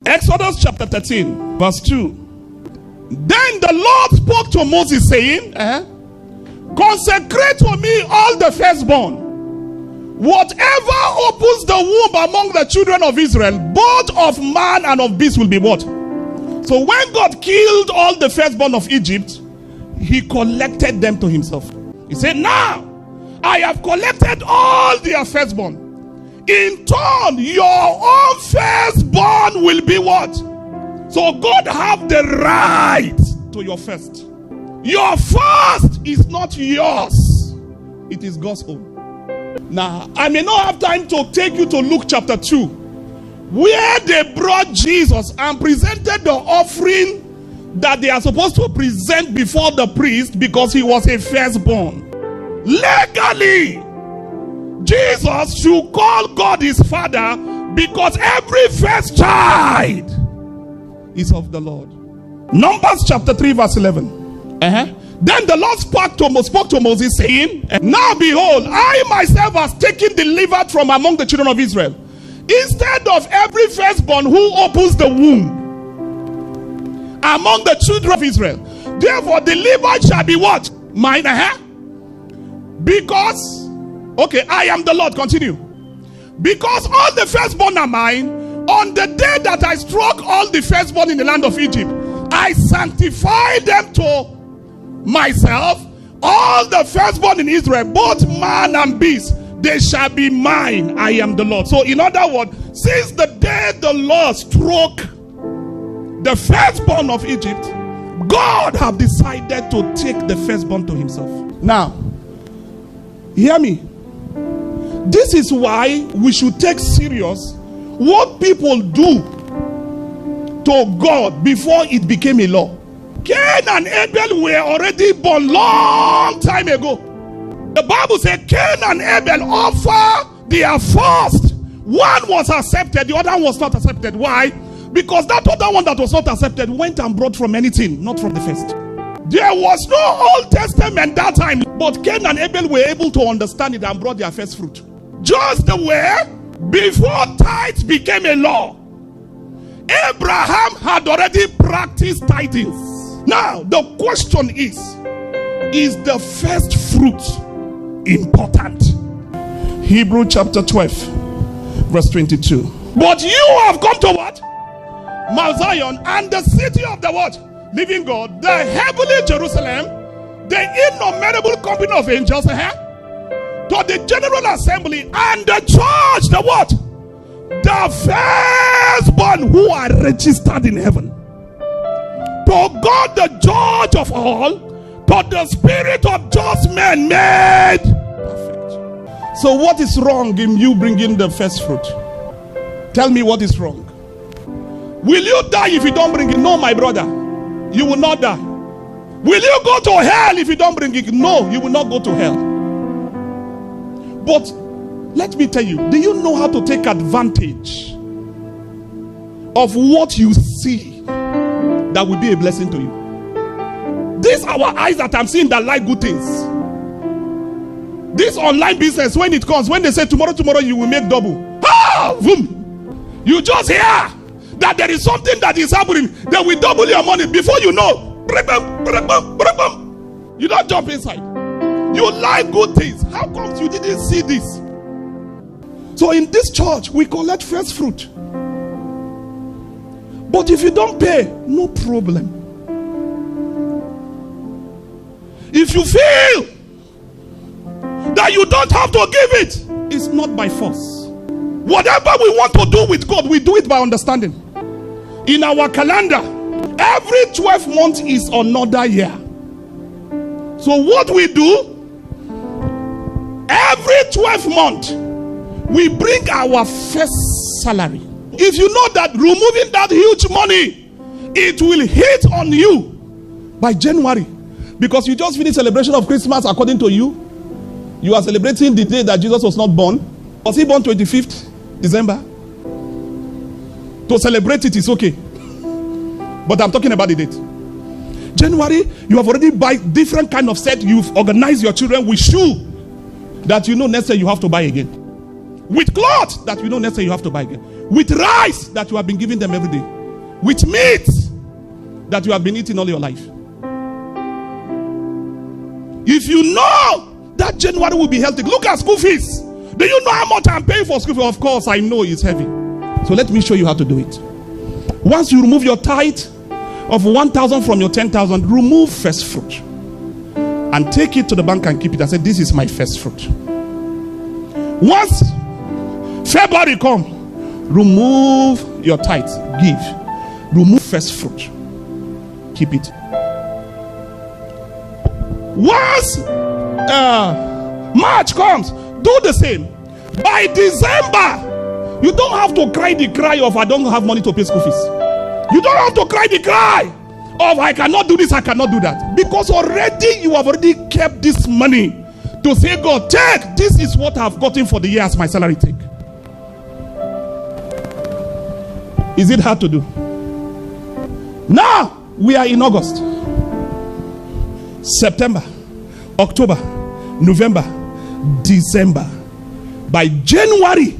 Exodus chapter 13, verse 2. Then the Lord spoke to Moses, saying, consecrate to me all the firstborn. Whatever opens the womb among the children of Israel, both of man and of beast, will be what? So when God killed all the firstborn of Egypt, he collected them to himself. He said, now I have collected all their firstborn. In turn, your own firstborn will be what? So God have the right to your first. Your first is not yours. It is God's own. Now, I may not have time to take you to Luke chapter 2, where they brought Jesus and presented the offering that they are supposed to present before the priest because he was a firstborn. Legally, Jesus should call God his father because every first child is of the Lord. Numbers chapter 3 verse 11. Then the Lord spoke to Moses, saying, now behold, I myself has taken delivered from among the children of Israel, instead of every firstborn who opens the womb among the children of Israel. Therefore delivered shall be what? Mine. Because, okay, I am the Lord. Continue. Because all the firstborn are mine. On the day that I struck all the firstborn in the land of Egypt, I sanctified them to myself. All the firstborn in Israel, both man and beast, they shall be mine. I am the Lord. So in other words, since the day the Lord struck the firstborn of Egypt, God have decided to take the firstborn to himself. Now, hear me. This is why we should take serious what people do to God before it became a law. Cain and Abel were already born long time ago. The Bible said Cain and Abel offer their first. One was accepted, the other was not accepted. Why? Because that other one that was not accepted went and brought from anything, not from the first. There was no Old Testament that time, but Cain and Abel were able to understand it and brought their first fruit. Just the way before tithes became a law, Abraham had already practiced tithings. Now the question is the first fruit important? Hebrew chapter 12 verse 22. But you have come to what? Mount Zion, and the city of the what? Living God, the heavenly Jerusalem, the innumerable company of angels, to the general assembly and the church, the what? The firstborn who are registered in heaven. To God the judge of all, to the spirit of just men made perfect. So what is wrong in you bringing the first fruit? Tell me what is wrong. Will you die if you don't bring it? No, my brother, you will not die. Will you go to hell if you don't bring it? No, you will not go to hell. But let me tell you, do you know how to take advantage of what you see that will be a blessing to you? These are our eyes that I'm seeing that like good things. This online business, when it comes, when they say tomorrow you will make double, boom, you just hear that there is something that is happening, they will double your money. Before you know, you don't jump inside. You like good things. How come you didn't see this? So in this church, we collect first fruit. But if you don't pay, no problem. If you feel that you don't have to give it, it's not by force. Whatever we want to do with God, we do it by understanding. In our calendar, every 12 months is another year. So what we do, every 12 months, we bring our first salary. If you know that removing that huge money, it will hit on you by January. Because you just finished celebration of Christmas according to you. You are celebrating the day that Jesus was not born. Was he born 25th December? To celebrate it is okay. But I'm talking about the date. January, you have already buy different kind of set. You've organized your children with shoe that you know next year you have to buy again. with clothes that you don't necessarily you have to buy again, with rice that you have been giving them every day, with meat that you have been eating all your life. If you know that January will be healthy, look at school fees. Do you know how much I'm paying for school fees? Of course, I know it's heavy. So let me show you how to do it. Once you remove your tithe of 1,000 from your 10,000, remove first fruit and take it to the bank and keep it and say, this is my first fruit. Once February come, remove your tithe, give. Remove first fruit, keep it. Once March comes, do the same. By December, you don't have to cry the cry of I don't have money to pay school fees. You don't have to cry the cry of I cannot do this, I cannot do that. Because already you have already kept this money to say, God, take, this is what I've gotten for the year as my salary, take. Is it hard to do? Now, we are in August, September, October, November, December. By January,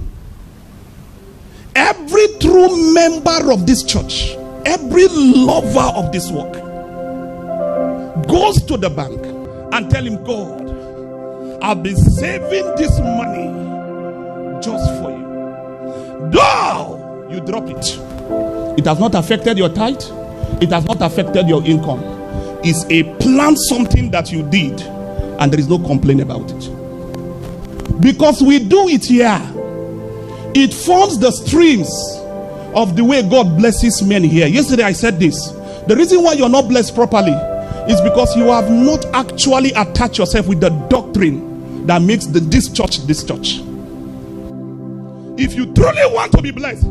every true member of this church, every lover of this work, goes to the bank and tell him, God, I'll be saving this money just for you. Though you drop it, it has not affected your tithe, it has not affected your income. It's a plan, something that you did, and there is no complaint about it. Because we do it here, it forms the streams of the way God blesses men here. Yesterday I said this. The reason why you're not blessed properly is because you have not actually attached yourself with the doctrine that makes this church this church. If you truly want to be blessed,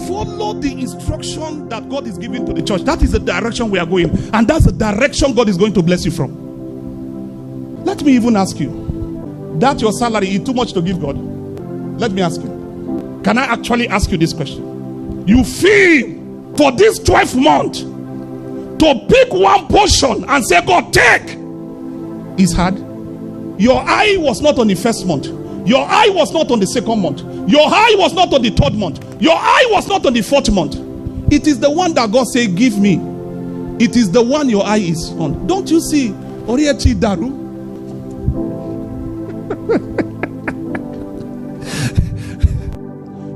follow the instruction that God is giving to the church. That is the direction we are going, and that's the direction God is going to bless you from. Let me even ask you, that your salary is too much to give God? Let me ask you, can I actually ask you this question? You feel for this 12th month to pick one portion and say, God, take, is hard. Your eye was not on the first month. Your eye was not on the second month. Your eye was not on the third month. Your eye was not on the fourth month. It is the one that God said, give me. It is the one your eye is on. Don't you see? Orieti Daru.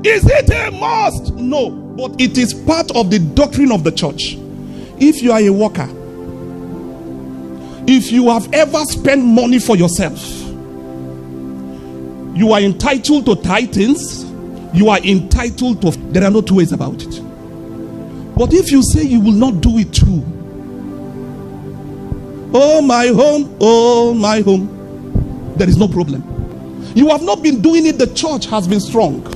Is it a must? No. But it is part of the doctrine of the church. If you are a worker, if you have ever spent money for yourself, you are entitled to tithes. You are entitled to. There are no two ways about it. But if you say you will not do it too, oh my home, there is no problem. You have not been doing it, the church has been strong.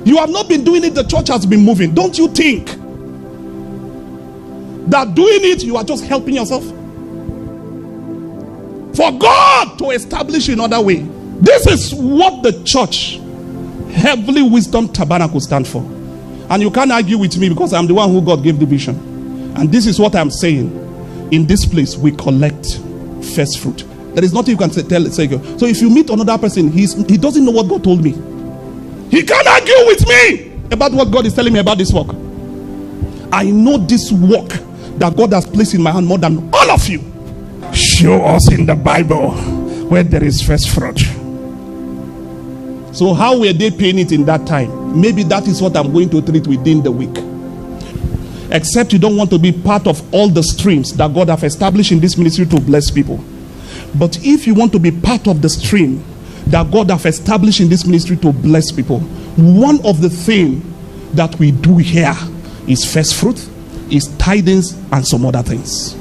You have not been doing it, the church has been moving. Don't you think that doing it, you are just helping yourself? For God to establish another way. This is what the church, Heavenly Wisdom Tabernacle, stand for. And you can't argue with me because I'm the one who God gave the vision. And this is what I'm saying. In this place, we collect first fruit. There is nothing you can say. So if you meet another person, he doesn't know what God told me. He can't argue with me about what God is telling me about this work. I know this work that God has placed in my hand more than all of you. Show us in the Bible where there is first fruit. So how were they paying it in that time? Maybe that is what I'm going to treat within the week. Except you don't want to be part of all the streams that God has established in this ministry to bless people. But if you want to be part of the stream that God has established in this ministry to bless people, one of the things that we do here is first fruit, is tithings, and some other things.